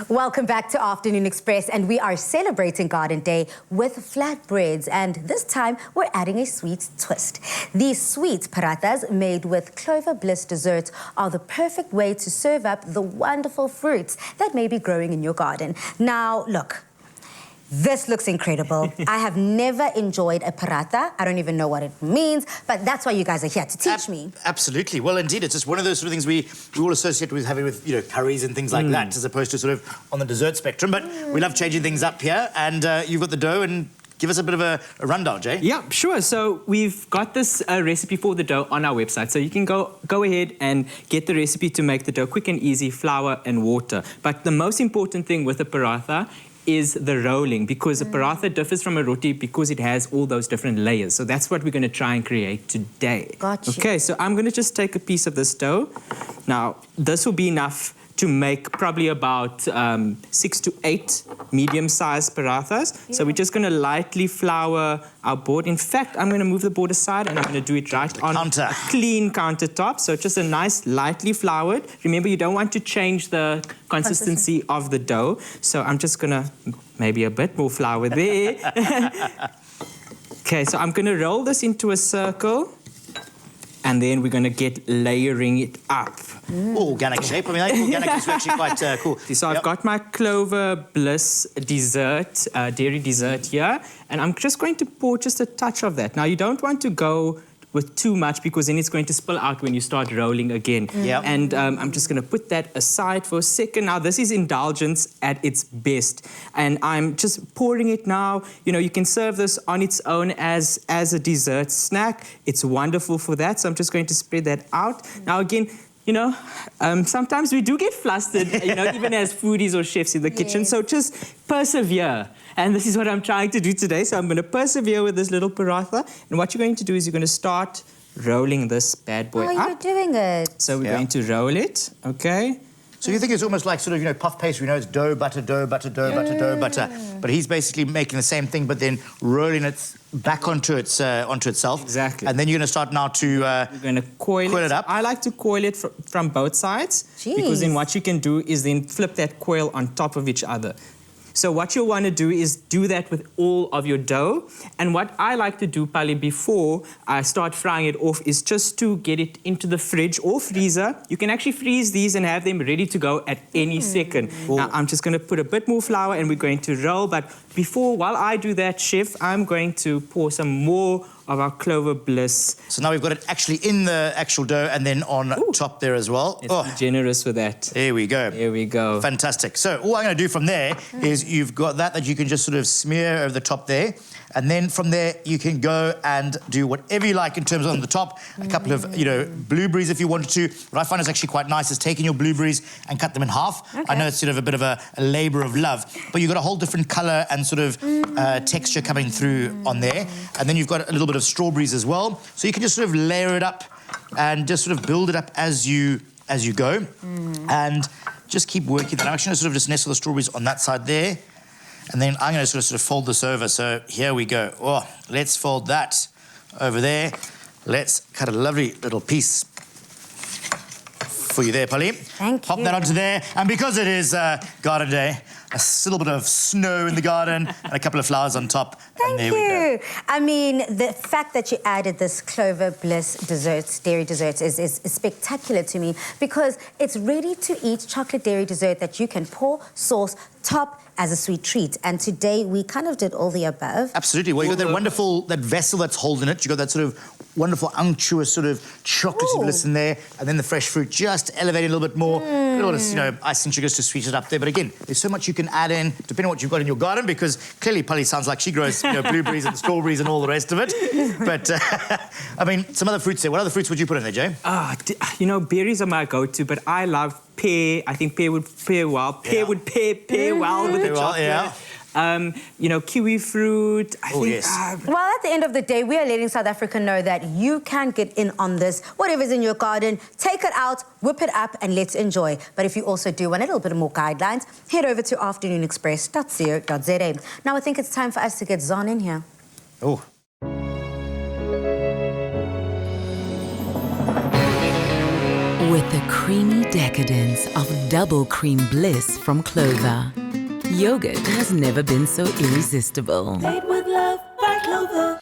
Welcome back to Afternoon Express, and we are celebrating Garden Day with flatbreads, and this time we're adding a sweet twist. These sweet parathas made with Clover Bliss desserts are the perfect way to serve up the wonderful fruits that may be growing in your garden. Now, look. This looks incredible. I have never enjoyed a paratha. I don't even know what it means, but that's why you guys are here, to teach me. Absolutely. Well, indeed, it's just one of those sort of things we all associate with having with, curries and things like that, as opposed to sort of on the dessert spectrum. But we love changing things up here, and you've got the dough, and give us a bit of a rundown, Jay. Yeah, sure. So we've got this recipe for the dough on our website. So you can go ahead and get the recipe to make the dough quick and easy, flour and water. But the most important thing with the paratha is the rolling, because the paratha differs from a roti because it has all those different layers. So that's what we're going to try and create today. Gotcha. Okay, so I'm going to just take a piece of this dough. Now, this will be enough to make probably about 6 to 8 medium-sized parathas. Yeah. So we're just going to lightly flour our board. In fact, I'm going to move the board aside and I'm going to do it right on a clean countertop. So just a nice, lightly floured. Remember, you don't want to change the consistency of the dough. So I'm just going to maybe a bit more flour there. Okay, so I'm going to roll this into a circle. And then we're going to get layering it up. Ooh, organic shape. I mean, organic is actually quite cool. So I've got my Clover Bliss dessert, dairy dessert here. And I'm just going to pour just a touch of that. Now, you don't want to go with too much because then it's going to spill out when you start rolling again. Yep. And I'm just going to put that aside for a second. Now, this is indulgence at its best. And I'm just pouring it now. You know, you can serve this on its own as a dessert snack. It's wonderful for that. So I'm just going to spread that out. Now, again, sometimes we do get flustered, even as foodies or chefs in the kitchen. So just persevere. And this is what I'm trying to do today. So I'm going to persevere with this little paratha. And what you're going to do is you're going to start rolling this bad boy up. Oh, you're doing it. So we're going to roll it, okay? So you think it's almost like sort of, puff pastry, it's dough, butter, dough, butter, dough, butter, dough, butter. But he's basically making the same thing, but then rolling it back onto itself. Exactly. And then you're going to start now to you're going to coil it up. I like to coil it from both sides. Jeez. Because then what you can do is then flip that coil on top of each other. So what you'll want to do is do that with all of your dough. And what I like to do, Pali, before I start frying it off is just to get it into the fridge or freezer. You can actually freeze these and have them ready to go at any second. Now, I'm just going to put a bit more flour and we're going to roll. But while I do that, Chef, I'm going to pour some more of our Clover Bliss. So now we've got it actually in the actual dough and then on top there as well. Let's be generous with that. There we go. There we go. Fantastic. So all I'm going to do from there is you've got that you can just sort of smear over the top there. And then from there, you can go and do whatever you like in terms of on the top. A couple of, blueberries if you wanted to. What I find is actually quite nice is taking your blueberries and cut them in half. Okay. I know it's sort of a bit of a labour of love, but you've got a whole different colour and sort of texture coming through on there. And then you've got a little bit of strawberries as well. So you can just sort of layer it up and just sort of build it up as you go. And just keep working that. I'm actually going to sort of just nestle the strawberries on that side there. And then I'm going to sort of fold this over. So here we go. Oh, let's fold that over there. Let's cut a lovely little piece for you there, Polly. Thank you. Pop that onto there. And because it is Garden Day, a little bit of snow in the garden and a couple of flowers on top. Thank you. I mean, the fact that you added this Clover Bliss desserts, dairy desserts, is spectacular to me because it's ready-to-eat chocolate dairy dessert that you can pour, sauce, top as a sweet treat. And today we kind of did all the above. Absolutely. Well, you've got that wonderful, that vessel that's holding it. You've got that sort of wonderful, unctuous sort of chocolatey bliss in there. And then the fresh fruit just elevating a little bit more. A little bit of, icing sugars to sweeten it up there. But again, there's so much you can add in, depending on what you've got in your garden, because clearly Polly sounds like she grows blueberries and strawberries and all the rest of it. But, I mean, some other fruits there. What other fruits would you put in there, Jay? Berries are my go-to, but I love pear. I think pear would pair well. Pear would pair well with the chocolate. Kiwi fruit. I think, well, at the end of the day, we are letting South Africa know that you can get in on this. Whatever's in your garden, take it out, whip it up, and let's enjoy. But if you also do want a little bit more guidelines, head over to afternoonexpress.co.za. Now, I think it's time for us to get Zon in here. Oh. With the creamy decadence of double cream bliss from Clover, yogurt has never been so irresistible. Made with love by Clover.